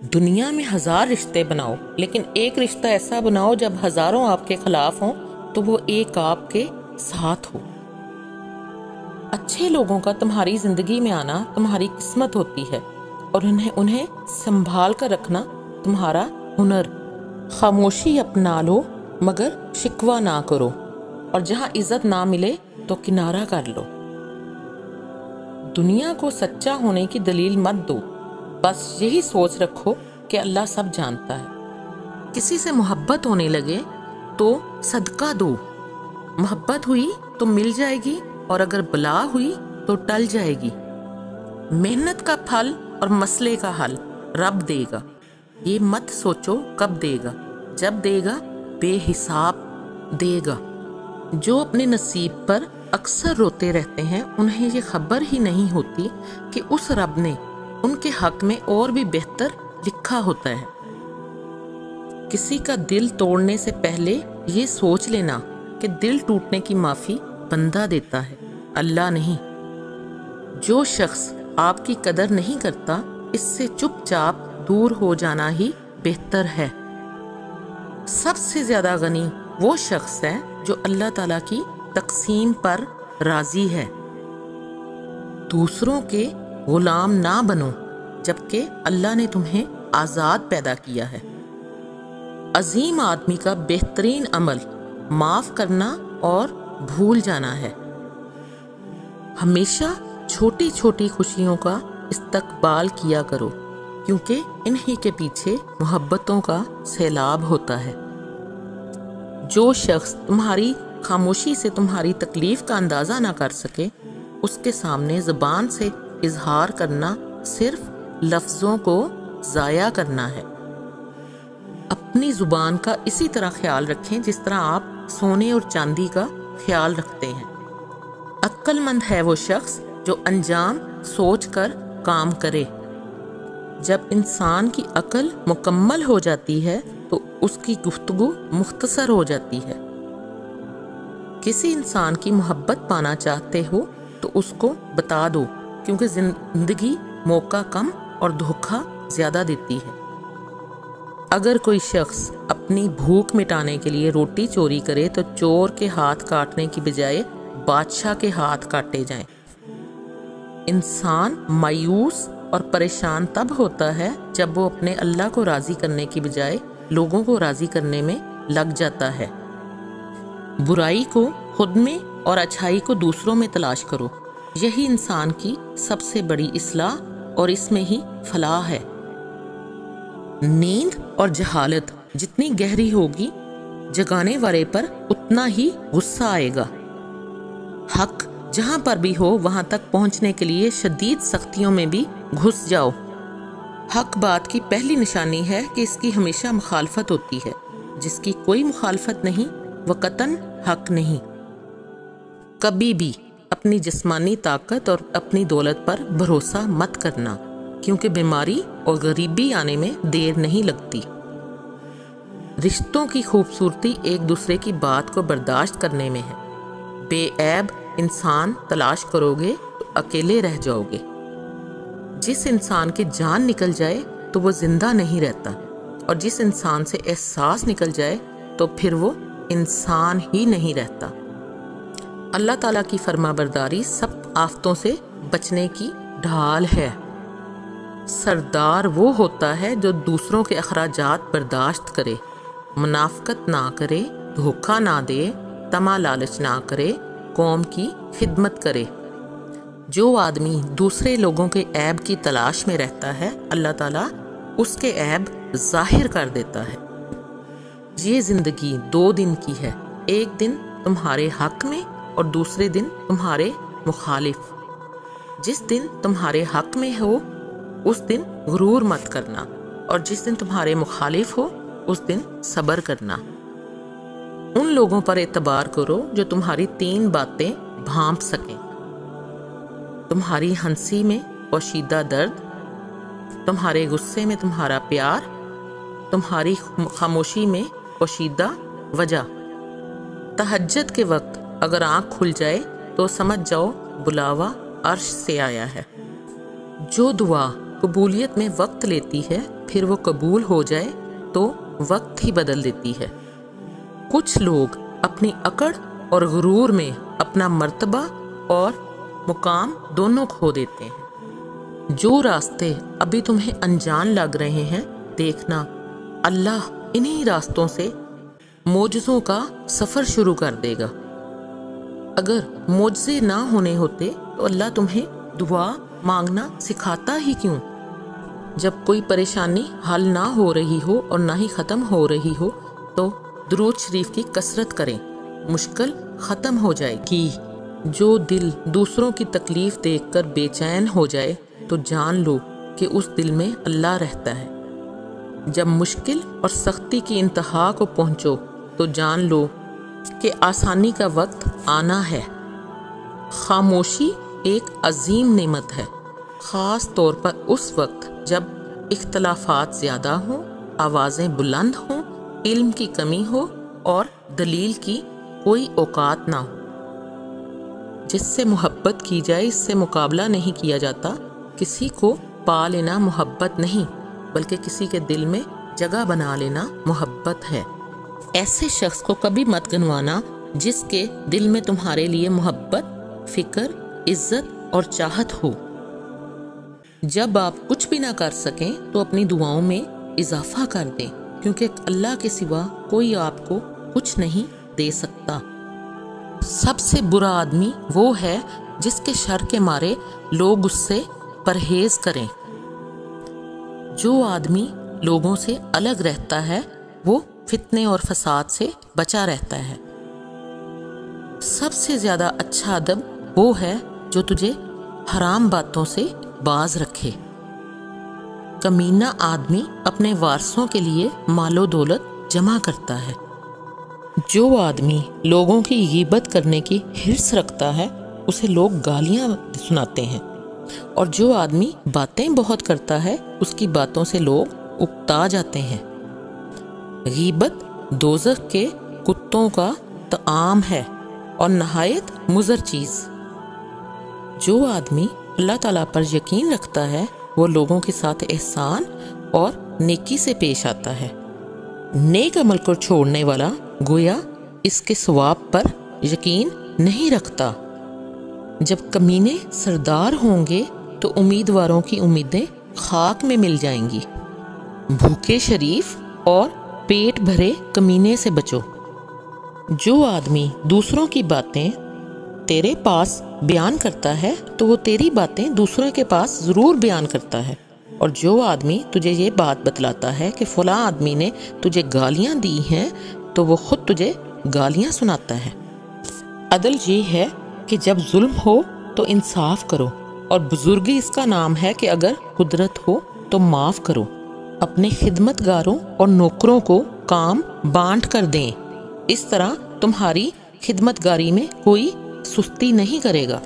دنیا میں 1000 رشتے بناؤ، لیکن ایک رشتہ ایسا بناؤ جب ہزاروں آپ کے خلاف ہوں تو وہ ایک آپ کے ساتھ ہو۔ اچھے لوگوں کا تمہاری زندگی میں آنا تمہاری قسمت ہوتی ہے، اور انہیں سنبھال کر رکھنا تمہارا ہنر۔ خاموشی اپنا لو مگر شکوہ نہ کرو، اور جہاں عزت نہ ملے تو کنارہ کر لو۔ دنیا کو سچا ہونے کی دلیل مت دو، بس یہی سوچ رکھو کہ اللہ سب جانتا ہے۔ کسی سے محبت ہونے لگے تو صدقہ دو، محبت ہوئی تو مل جائے گی، اور اگر بلا ہوئی تو ٹل جائے گی۔ محنت کا پھل اور مسئلے کا حل رب دے گا، یہ مت سوچو کب دے گا، جب دے گا بے حساب دے گا۔ جو اپنے نصیب پر اکثر روتے رہتے ہیں انہیں یہ خبر ہی نہیں ہوتی کہ اس رب نے ان کے حق میں اور بھی بہتر لکھا ہوتا ہے۔ کسی کا دل توڑنے سے پہلے یہ سوچ لینا کہ دل ٹوٹنے کی معافی بندہ دیتا ہے، اللہ نہیں۔ جو شخص آپ کی قدر نہیں کرتا اس سے چپ چاپ دور ہو جانا ہی بہتر ہے۔ سب سے زیادہ غنی وہ شخص ہے جو اللہ تعالیٰ کی تقسیم پر راضی ہے۔ دوسروں کے غلام نہ بنو جبکہ اللہ نے تمہیں آزاد پیدا کیا ہے۔ عظیم آدمی کا بہترین عمل معاف کرنا اور بھول جانا ہے۔ ہمیشہ چھوٹی چھوٹی خوشیوں کا استقبال کیا کرو، کیونکہ انہی کے پیچھے محبتوں کا سیلاب ہوتا ہے۔ جو شخص تمہاری خاموشی سے تمہاری تکلیف کا اندازہ نہ کر سکے اس کے سامنے زبان سے اظہار کرنا صرف لفظوں کو ضائع کرنا ہے۔ اپنی زبان کا اسی طرح خیال رکھیں جس طرح آپ سونے اور چاندی کا خیال رکھتے ہیں۔ عقل مند ہے وہ شخص جو انجام سوچ کر کام کرے۔ جب انسان کی عقل مکمل ہو جاتی ہے تو اس کی گفتگو مختصر ہو جاتی ہے۔ کسی انسان کی محبت پانا چاہتے ہو تو اس کو بتا دو، کیونکہ زندگی موقع کم اور دھوکہ زیادہ دیتی ہے۔ اگر کوئی شخص اپنی بھوک مٹانے کے لیے روٹی چوری کرے تو چور کے ہاتھ کاٹنے کی بجائے بادشاہ کے ہاتھ کاٹے جائیں۔ انسان مایوس اور پریشان تب ہوتا ہے جب وہ اپنے اللہ کو راضی کرنے کی بجائے لوگوں کو راضی کرنے میں لگ جاتا ہے۔ برائی کو خود میں اور اچھائی کو دوسروں میں تلاش کرو، یہی انسان کی سب سے بڑی اصلاح اور اس میں ہی فلاح ہے۔ نیند اور جہالت جتنی گہری ہوگی جگانے والے پر اتنا ہی غصہ آئے گا۔ حق جہاں پر بھی ہو وہاں تک پہنچنے کے لیے شدید سختیوں میں بھی گھس جاؤ۔ حق بات کی پہلی نشانی ہے کہ اس کی ہمیشہ مخالفت ہوتی ہے، جس کی کوئی مخالفت نہیں وہ قطعاً حق نہیں۔ کبھی بھی اپنی جسمانی طاقت اور اپنی دولت پر بھروسہ مت کرنا، کیونکہ بیماری اور غریبی آنے میں دیر نہیں لگتی۔ رشتوں کی خوبصورتی ایک دوسرے کی بات کو برداشت کرنے میں ہے۔ بے عیب انسان تلاش کرو گے تو اکیلے رہ جاؤ گے۔ جس انسان کی جان نکل جائے تو وہ زندہ نہیں رہتا، اور جس انسان سے احساس نکل جائے تو پھر وہ انسان ہی نہیں رہتا۔ اللہ تعالیٰ کی فرما برداری سب آفتوں سے بچنے کی ڈھال ہے۔ سردار وہ ہوتا ہے جو دوسروں کے اخراجات برداشت کرے، منافقت نہ کرے، دھوکہ نہ دے، طمع لالچ نہ کرے، قوم کی خدمت کرے۔ جو آدمی دوسرے لوگوں کے عیب کی تلاش میں رہتا ہے اللہ تعالیٰ اس کے عیب ظاہر کر دیتا ہے۔ یہ زندگی 2 دن کی ہے، ایک دن تمہارے حق میں اور دوسرے دن تمہارے مخالف۔ جس دن تمہارے حق میں ہو اس دن غرور مت کرنا، اور جس دن تمہارے مخالف ہو اس دن صبر کرنا۔ ان لوگوں پر اعتبار کرو جو تمہاری 3 باتیں بھانپ سکیں: تمہاری ہنسی میں پوشیدہ درد، تمہارے غصے میں تمہارا پیار، تمہاری خاموشی میں پوشیدہ وجہ۔ تہجد کے وقت اگر آنکھ کھل جائے تو سمجھ جاؤ بلاوا عرش سے آیا ہے۔ جو دعا قبولیت میں وقت لیتی ہے پھر وہ قبول ہو جائے تو وقت ہی بدل دیتی ہے۔ کچھ لوگ اپنی اکڑ اور غرور میں اپنا مرتبہ اور مقام دونوں کھو دیتے ہیں۔ جو راستے ابھی تمہیں انجان لگ رہے ہیں، دیکھنا اللہ انہی راستوں سے معجزوں کا سفر شروع کر دے گا۔ اگر معجزے نہ ہونے ہوتے تو اللہ تمہیں دعا مانگنا سکھاتا ہی کیوں؟ جب کوئی پریشانی حل نہ ہو رہی ہو اور نہ ہی ختم ہو رہی ہو تو درود شریف کی کثرت کریں، مشکل ختم ہو جائے گی۔ جو دل دوسروں کی تکلیف دیکھ کر بے چین ہو جائے تو جان لو کہ اس دل میں اللہ رہتا ہے۔ جب مشکل اور سختی کی انتہا کو پہنچو تو جان لو کہ آسانی کا وقت آنا ہے۔ خاموشی ایک عظیم نعمت ہے، خاص طور پر اس وقت جب اختلافات زیادہ ہوں، آوازیں بلند ہوں، علم کی کمی ہو اور دلیل کی کوئی اوقات نہ ہو۔ جس سے محبت کی جائے اس سے مقابلہ نہیں کیا جاتا۔ کسی کو پا لینا محبت نہیں بلکہ کسی کے دل میں جگہ بنا لینا محبت ہے۔ ایسے شخص کو کبھی مت گنوانا جس کے دل میں تمہارے لیے محبت، فکر، عزت اور چاہت ہو۔ جب آپ کچھ بھی نہ کر سکیں تو اپنی دعاؤں میں اضافہ کر دیں، کیونکہ اللہ کے سوا کوئی آپ کو کچھ نہیں دے سکتا۔ سب سے برا آدمی وہ ہے جس کے شر کے مارے لوگ اس سے پرہیز کریں۔ جو آدمی لوگوں سے الگ رہتا ہے وہ فتنے اور فساد سے بچا رہتا ہے۔ سب سے زیادہ اچھا ادب وہ ہے جو تجھے حرام باتوں سے باز رکھے۔ کمینہ آدمی اپنے وارثوں کے لیے مال و دولت جمع کرتا ہے۔ جو آدمی لوگوں کی غیبت کرنے کی حرص رکھتا ہے اسے لوگ گالیاں سناتے ہیں، اور جو آدمی باتیں بہت کرتا ہے اس کی باتوں سے لوگ اکتا جاتے ہیں۔ غیبت دوزخ کے کتوں کا طعام ہے اور نہایت مضر چیز۔ جو آدمی اللہ تعالیٰ پر یقین رکھتا ہے وہ لوگوں کے ساتھ احسان اور نیکی سے پیش آتا ہے۔ نیک عمل کو چھوڑنے والا گویا اس کے ثواب پر یقین نہیں رکھتا۔ جب کمینے سردار ہوں گے تو امیدواروں کی امیدیں خاک میں مل جائیں گی۔ بھوکے شریف اور پیٹ بھرے کمینے سے بچو۔ جو آدمی دوسروں کی باتیں تیرے پاس بیان کرتا ہے تو وہ تیری باتیں دوسروں کے پاس ضرور بیان کرتا ہے، اور جو آدمی تجھے یہ بات بتلاتا ہے کہ فلاں آدمی نے تجھے گالیاں دی ہیں تو وہ خود تجھے گالیاں سناتا ہے۔ عدل یہ ہے کہ جب ظلم ہو تو انصاف کرو، اور بزرگی اس کا نام ہے کہ اگر قدرت ہو تو معاف کرو۔ اپنے خدمت گاروں اور نوکروں کو کام بانٹ کر دیں، اس طرح تمہاری خدمت گاری میں کوئی سستی نہیں کرے گا۔